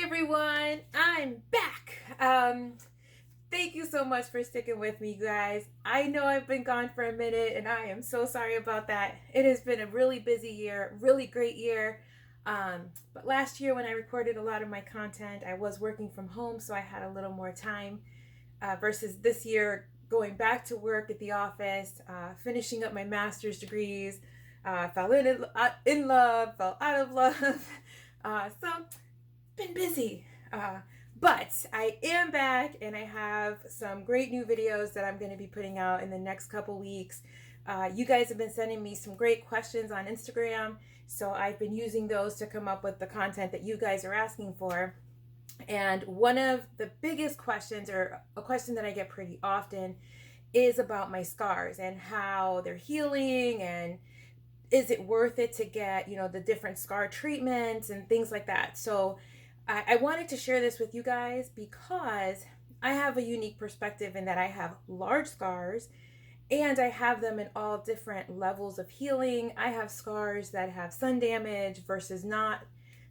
everyone, I'm back. Thank you so much for sticking with me, guys. I know I've been gone for a minute and I am so sorry about that. It has been a really busy year, really great year. But last year when I recorded a lot of my content, I was working from home, so I had a little more time versus this year going back to work at the office, finishing up my master's degrees, fell in love, fell out of love. So been busy. But I am back and I have some great new videos that I'm going to be putting out in the next couple weeks. You guys have been sending me some great questions on Instagram, so I've been using those to come up with the content that you guys are asking for. And one of the biggest questions, or a question that I get pretty often, is about my scars and how they're healing, and is it worth it to get, the different scar treatments and things like that. So I wanted to share this with you guys because I have a unique perspective in that I have large scars and I have them in all different levels of healing. I have scars that have sun damage versus not.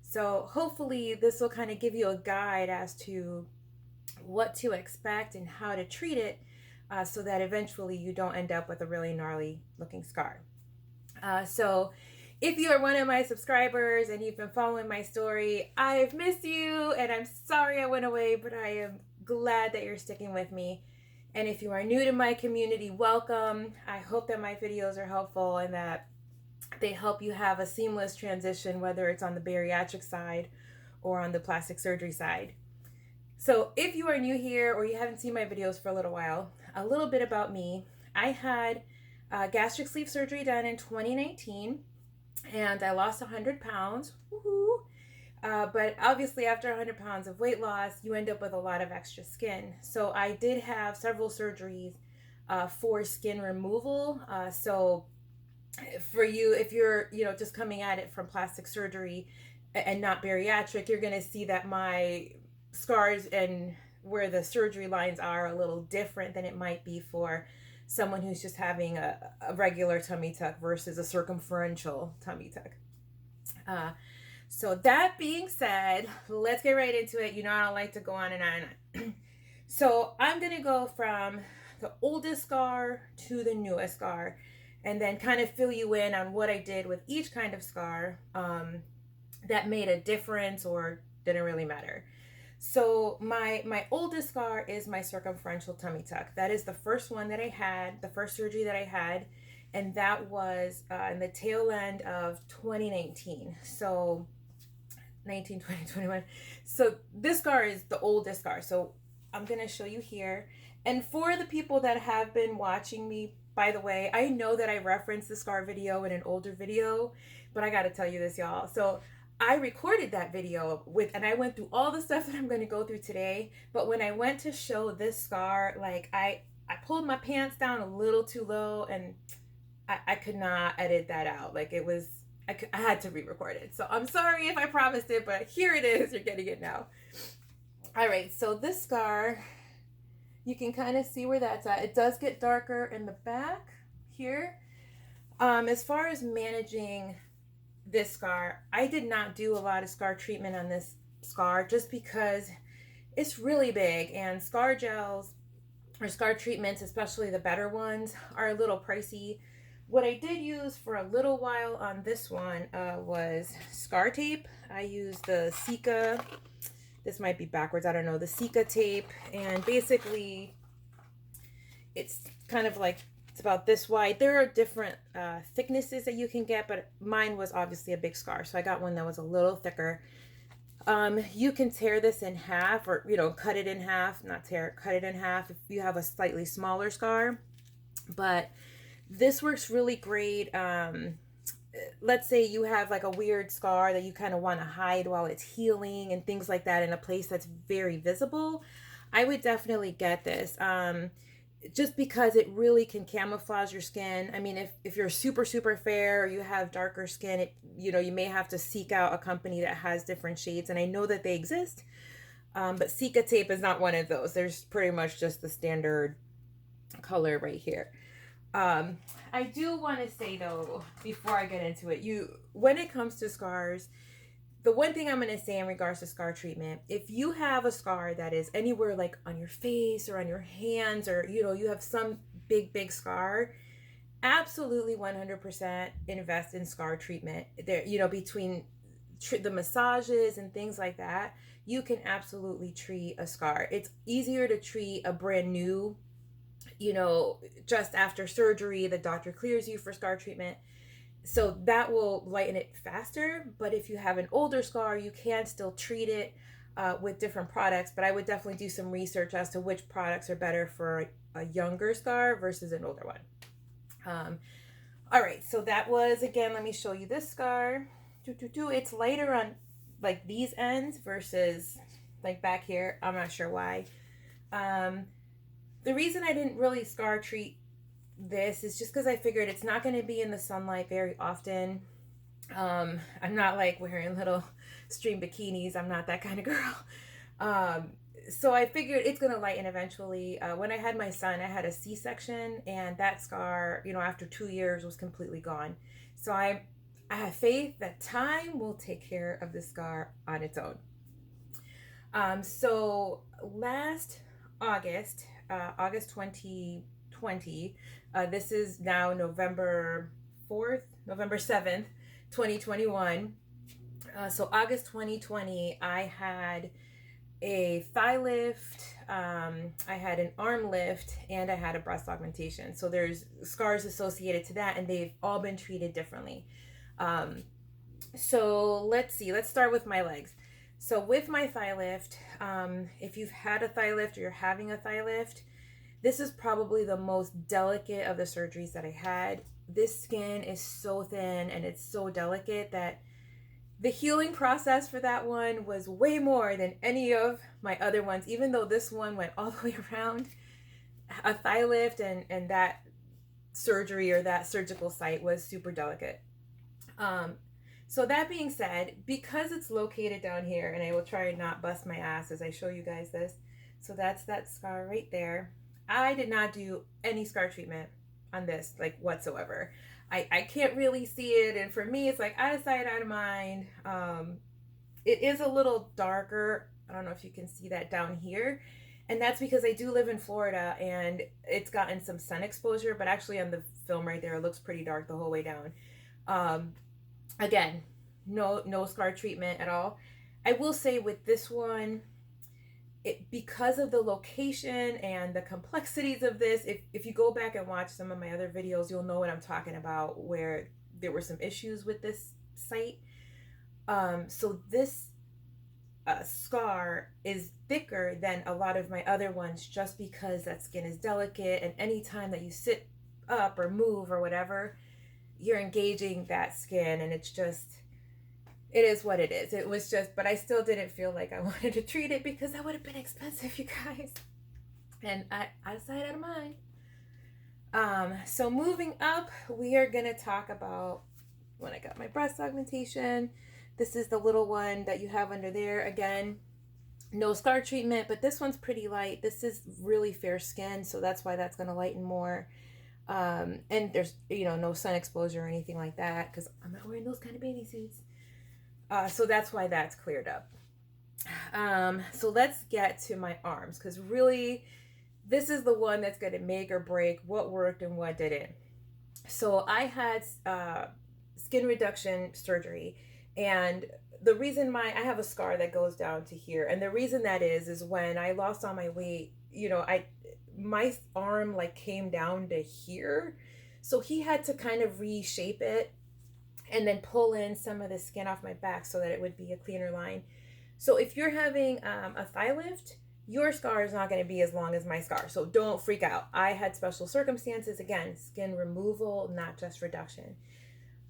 So hopefully this will kind of give you a guide as to what to expect and how to treat it, so that eventually you don't end up with a really gnarly looking scar. So if you are one of my subscribers and you've been following my story, I've missed you and I'm sorry I went away, but I am glad that you're sticking with me. And if you are new to my community, welcome. I hope that my videos are helpful and that they help you have a seamless transition, whether it's on the bariatric side or on the plastic surgery side. So if you are new here or you haven't seen my videos for a little bit about me. I had gastric sleeve surgery done in 2019 and I lost 100 pounds. Woohoo! But obviously after 100 pounds of weight loss, you end up with a lot of extra skin. So I did have several surgeries for skin removal. So for you, if you're, just coming at it from plastic surgery and not bariatric, you're going to see that my scars and where the surgery lines are a little different than it might be for someone who's just having a regular tummy tuck versus a circumferential tummy tuck. So that being said, let's get right into it. I don't like to go on and on and on. So I'm going to go from the oldest scar to the newest scar and then kind of fill you in on what I did with each kind of scar that made a difference or didn't really matter. So my oldest scar is my circumferential tummy tuck. That is the first one that I had, the first surgery that I had, and that was in the tail end of 2019. So 19, 20, 21. So this scar is the oldest scar. So I'm going to show you here. And for the people that have been watching me, by the way, I know that I referenced the scar video in an older video, but I got to tell you this, y'all. So I recorded that video and I went through all the stuff that I'm going to go through today. But when I went to show this scar, like I pulled my pants down a little too low and I could not edit that out. Like I had to re-record it. So I'm sorry if I promised it, but here it is. You're getting it now. All right. So this scar, you can kind of see where that's at. It does get darker in the back here. As far as managing this scar, I did not do a lot of scar treatment on this scar just because it's really big, and scar gels or scar treatments, especially the better ones, are a little pricey. What I did use for a little while on this one was Cica Tape. I used the Cica, this might be backwards, I don't know, the Cica Tape, and basically it's kind of like, it's about this wide. There are different thicknesses that you can get, but mine was obviously a big scar, so I got one that was a little thicker. You can tear this in half, or cut it in half, not tear it, cut it in half if you have a slightly smaller scar. But this works really great. Let's say you have like a weird scar that you kind of want to hide while it's healing and things like that in a place that's very visible. I would definitely get this. Just because it really can camouflage your skin. I mean, if you're super, super fair or you have darker skin, you may have to seek out a company that has different shades. And I know that they exist, but Cica Tape is not one of those. There's pretty much just the standard color right here. I do want to say though, before I get into it, when it comes to scars, the one thing I'm going to say in regards to scar treatment, if you have a scar that is anywhere like on your face or on your hands, or you have some big scar, absolutely 100% invest in scar treatment. There, between the massages and things like that, you can absolutely treat a scar. It's easier to treat a brand new, just after surgery, the doctor clears you for scar treatment. So that will lighten it faster. But if you have an older scar, you can still treat it with different products. But I would definitely do some research as to which products are better for a younger scar versus an older one. All right, so that was, again, let me show you this scar. It's lighter on like these ends versus like back here. I'm not sure why. The reason I didn't really scar treat this is just because I figured it's not going to be in the sunlight very often. I'm not like wearing little stream bikinis. I'm not that kind of girl. So I figured it's going to lighten eventually. When I had my son, I had a C-section, and that scar, after 2 years was completely gone. So I have faith that time will take care of the scar on its own. So last August 2020, this is now November 7th, 2021. So August 2020, I had a thigh lift, I had an arm lift, and I had a breast augmentation. So there's scars associated to that, and they've all been treated differently. So let's start with my legs. So with my thigh lift, if you've had a thigh lift or you're having a thigh lift, this is probably the most delicate of the surgeries that I had. This skin is so thin and it's so delicate that the healing process for that one was way more than any of my other ones, even though this one went all the way around. A thigh lift and that surgery or that surgical site was super delicate. So that being said, because it's located down here, and I will try and not bust my ass as I show you guys this. So that's that scar right there. I did not do any scar treatment on this, like, whatsoever. I can't really see it, and for me, it's like out of sight, out of mind. It is a little darker. I don't know if you can see that down here. And that's because I do live in Florida, and it's gotten some sun exposure, but actually on the film right there, it looks pretty dark the whole way down. Again, no scar treatment at all. I will say with this one, because of the location and the complexities of this, if you go back and watch some of my other videos, you'll know what I'm talking about, where there were some issues with this site. So this scar is thicker than a lot of my other ones, just because that skin is delicate, and anytime that you sit up or move or whatever, you're engaging that skin, and it is what it is. It was just, but I still didn't feel like I wanted to treat it because that would have been expensive, you guys. And out of sight, out of mind. So moving up, we are going to talk about when I got my breast augmentation. This is the little one that you have under there. Again, no scar treatment, but this one's pretty light. This is really fair skin, so that's why that's going to lighten more. And there's, no sun exposure or anything like that, because I'm not wearing those kind of bathing suits. So that's why that's cleared up. So let's get to my arms, because really this is the one that's going to make or break what worked and what didn't. So I had skin reduction surgery, and the reason I have a scar that goes down to here, and the reason that is when I lost all my weight, my arm like came down to here, so he had to kind of reshape it and then pull in some of the skin off my back so that it would be a cleaner line. So if you're having a thigh lift, your scar is not going to be as long as my scar, so don't freak out. I had special circumstances, again, skin removal, not just reduction.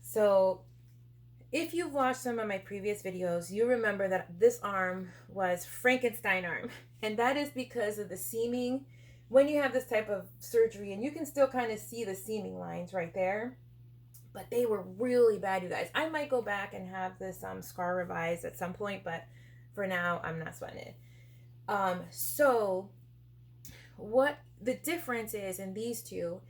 So if you've watched some of my previous videos, you remember that this arm was Frankenstein arm, and that is because of the seaming. When you have this type of surgery, and you can still kind of see the seaming lines right there, but they were really bad, you guys. I might go back and have this scar revised at some point, but for now, I'm not sweating it. So what the difference is in these two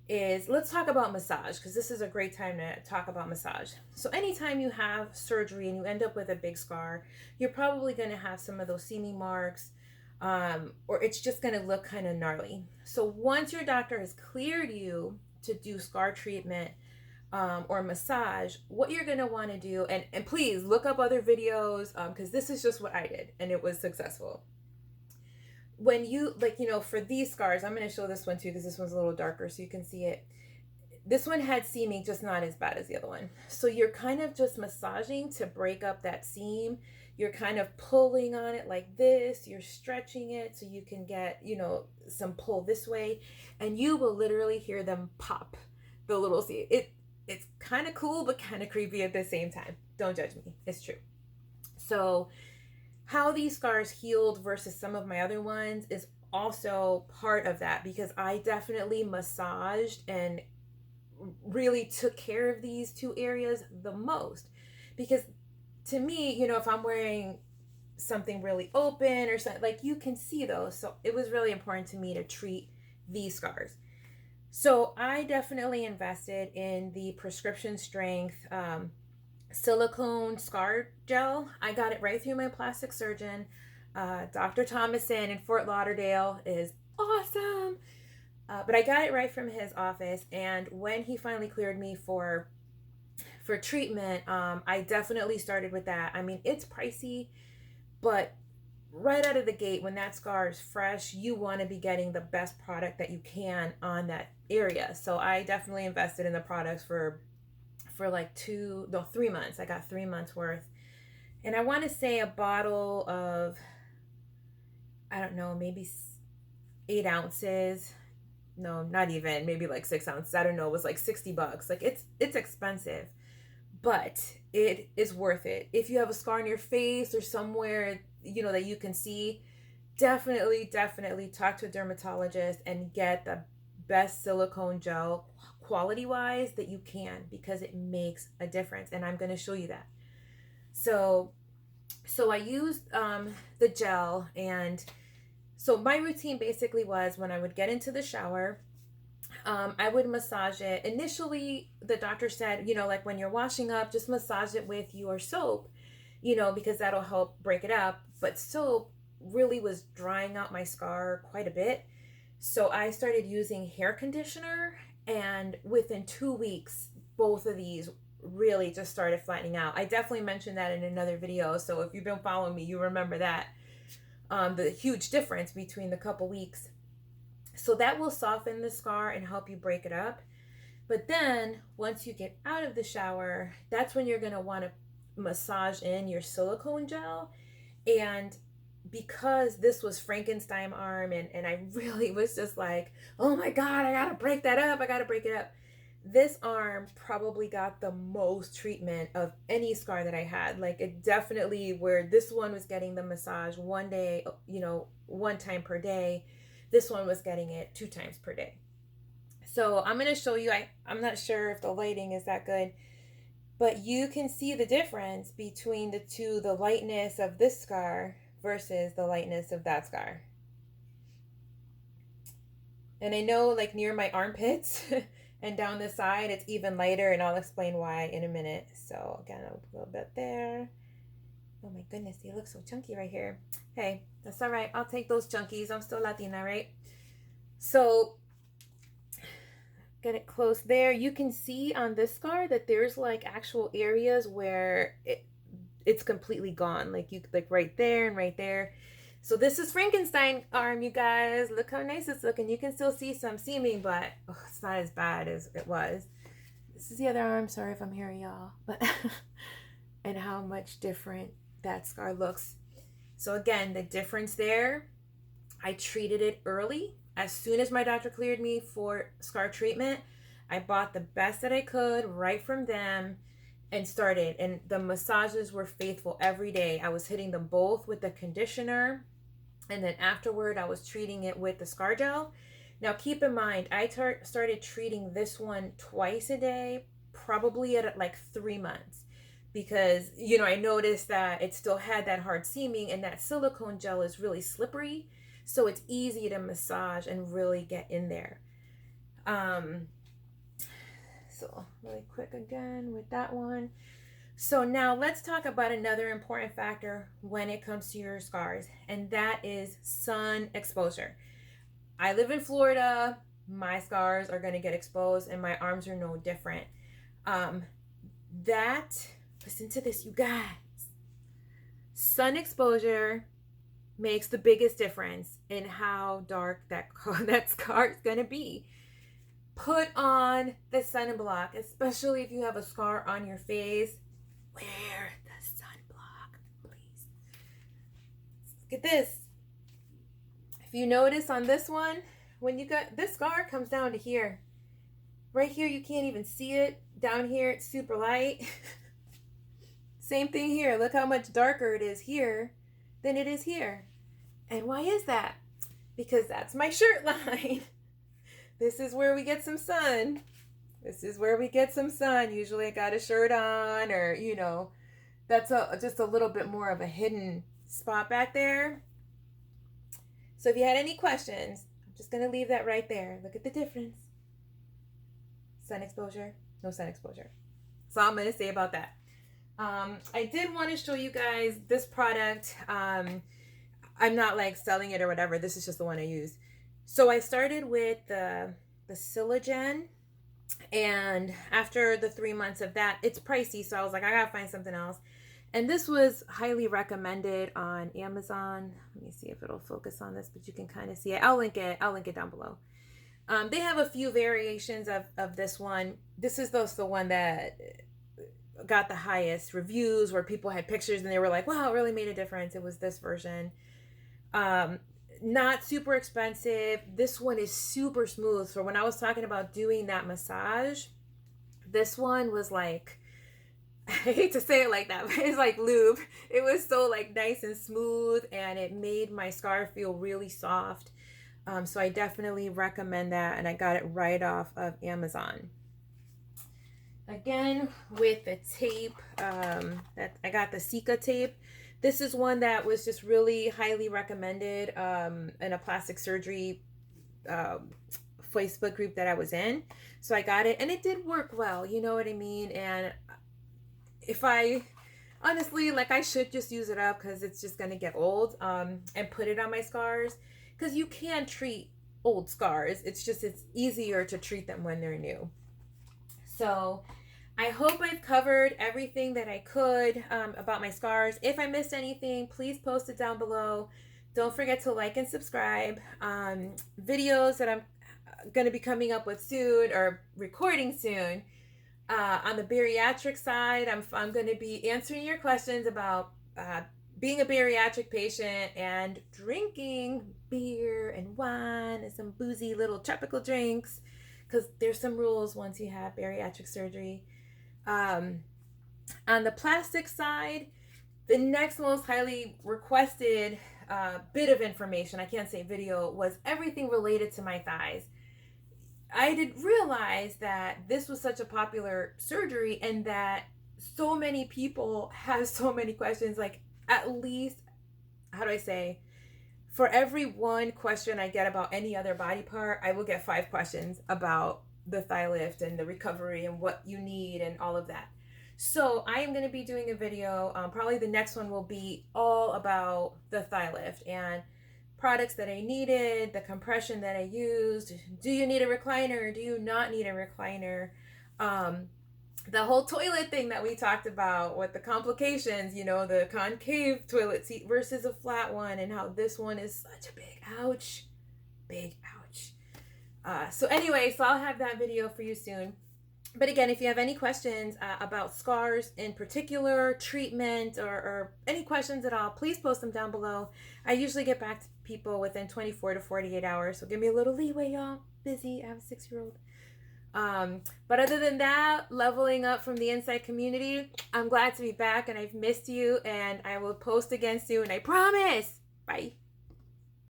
is let's talk about massage, because this is a great time to talk about massage. So anytime you have surgery and you end up with a big scar, you're probably going to have some of those seaming marks, or it's just going to look kind of gnarly. So once your doctor has cleared you to do scar treatment, or massage, what you're going to want to do, and please look up other videos, because this is just what I did and it was successful. When you, like, for these scars, I'm going to show this one too because this one's a little darker so you can see it. This one had seaming, just not as bad as the other one. So you're kind of just massaging to break up that seam. You're kind of pulling on it like this. You're stretching it so you can get, some pull this way. And you will literally hear them pop, the little seam. It's kind of cool, but kind of creepy at the same time. Don't judge me. It's true. So how these scars healed versus some of my other ones is also part of that, because I definitely massaged and really took care of these two areas the most. Because to me, if I'm wearing something really open or something, like, you can see those. So it was really important to me to treat these scars. So I definitely invested in the prescription strength silicone scar gel. I got it right through my plastic surgeon. Dr. Thomason in Fort Lauderdale is awesome. But I got it right from his office. And when he finally cleared me for treatment, I definitely started with that. I mean, it's pricey, but right out of the gate, when that scar is fresh, you want to be getting the best product that you can on that area. So I definitely invested in the products for like 3 months. I got 3 months worth. And I want to say a bottle of, I don't know, maybe 8 ounces. No, not even, maybe like 6 ounces. I don't know. It was like $60. Like, it's expensive, but it is worth it. If you have a scar on your face or somewhere, that you can see, definitely talk to a dermatologist and get the best silicone gel quality wise that you can, because it makes a difference. And I'm going to show you that. So I used the gel, and so my routine basically was, when I would get into the shower, I would massage it. Initially, the doctor said, like, when you're washing up, just massage it with your soap, because that'll help break it up. But soap really was drying out my scar quite a bit. So I started using hair conditioner, and within 2 weeks, both of these really just started flattening out. I definitely mentioned that in another video. So if you've been following me, you remember that, the huge difference between the couple weeks. So that will soften the scar and help you break it up. But then once you get out of the shower, that's when you're going to want to massage in your silicone gel. And because this was Frankenstein arm, and I really was just like, oh my God, I got to break that up. I got to break it up. This arm probably got the most treatment of any scar that I had. Like, it definitely, where this one was getting the massage one day, 1 time per day, this one was getting it 2 times per day. So I'm going to show you, I'm not sure if the lighting is that good, but you can see the difference between the two, the lightness of this scar versus the lightness of that scar. And I know, like, near my armpits and down the side, it's even lighter, and I'll explain why in a minute. So again, a little bit there. Oh my goodness, they look so chunky right here. Hey, that's all right. I'll take those chunkies. I'm still Latina, right? So get it close there. You can see on this scar that there's like actual areas where it's completely gone. Like right there and right there. So this is Frankenstein arm, you guys. Look how nice it's looking. You can still see some seaming, but it's not as bad as it was. This is the other arm. Sorry if I'm hearing y'all, but and how much different that scar looks. So again, the difference there, I treated it early. As soon as my doctor cleared me for scar treatment, I bought the best that I could right from them and started. And the massages were faithful every day. I was hitting them both with the conditioner, and then afterward I was treating it with the scar gel. Now keep in mind, I started treating this one twice a day, probably at like 3 months, because I noticed that it still had that hard seaming, and that silicone gel is really slippery, so it's easy to massage and really get in there. So really quick again with that one. So now let's talk about another important factor when it comes to your scars, and that is sun exposure. I live in Florida. My scars are going to get exposed, and my arms are no different. Listen to this, you guys. Sun exposure makes the biggest difference in how dark that scar is going to be. Put on the sunblock, especially if you have a scar on your face. Wear the sunblock, please. Look at this. If you notice on this one, when you got this scar comes down to here. Right here, you can't even see it. Down here, it's super light. Same thing here. Look how much darker it is here than it is here. And why is that? Because that's my shirt line. This is where we get some sun. This is where we get some sun. Usually I got a shirt on, or, you know, that's just a little bit more of a hidden spot back there. So if you had any questions, I'm just going to leave that right there. Look at the difference. Sun exposure, no sun exposure. That's all I'm going to say about that. I did want to show you guys this product. I'm not like selling it or whatever. This is just the one I use. So I started with the Silagen, and after the 3 months of that, it's pricey. So I was like, I gotta find something else. And this was highly recommended on Amazon. Let me see if it'll focus on this, but you can kind of see it. I'll link it down below. They have a few variations of this one. This is the one that got the highest reviews, where people had pictures and they were like, wow, it really made a difference. It was this version. Not super expensive. This one is super smooth. So when I was talking about doing that massage, this one was like, I hate to say it like that, but it's like lube. It was so like nice and smooth, and it made my scar feel really soft. So I definitely recommend that, and I got it right off of Amazon. Again, with the tape, that I got the Cica Tape. This is one that was just really highly recommended in a plastic surgery Facebook group that I was in. So I got it, and it did work well, you know what I mean? And if I honestly, like, I should just use it up because it's just going to get old, and put it on my scars, because you can treat old scars. It's easier to treat them when they're new. So I hope I've covered everything that I could about my scars. If I missed anything, please post it down below. Don't forget to like and subscribe. Videos that I'm going to be coming up with soon, or recording soon. On the bariatric side, I'm going to be answering your questions about being a bariatric patient and drinking beer and wine and some boozy little tropical drinks, because there's some rules once you have bariatric surgery. On the plastic side, the next most highly requested bit of information, I can't say video, was everything related to my thighs. I didn't realize that this was such a popular surgery, and that so many people have so many questions. Like, at least, how do I say, for every one question I get about any other body part, I will get 5 questions about the thigh lift and the recovery and what you need and all of that. So I am going to be doing a video. Probably the next one will be all about the thigh lift and products that I needed, the compression that I used. Do you need a recliner? Do you not need a recliner? The whole toilet thing that we talked about with the complications, you know, the concave toilet seat versus a flat one, and how this one is such a big ouch. So anyway, so I'll have that video for you soon. But again, if you have any questions about scars in particular, treatment, or any questions at all, please post them down below. I usually get back to people within 24 to 48 hours, so give me a little leeway, y'all. Busy, I have a 6-year-old. But other than that, leveling up from the inside community, I'm glad to be back, and I've missed you, and I will post again soon, I promise. Bye.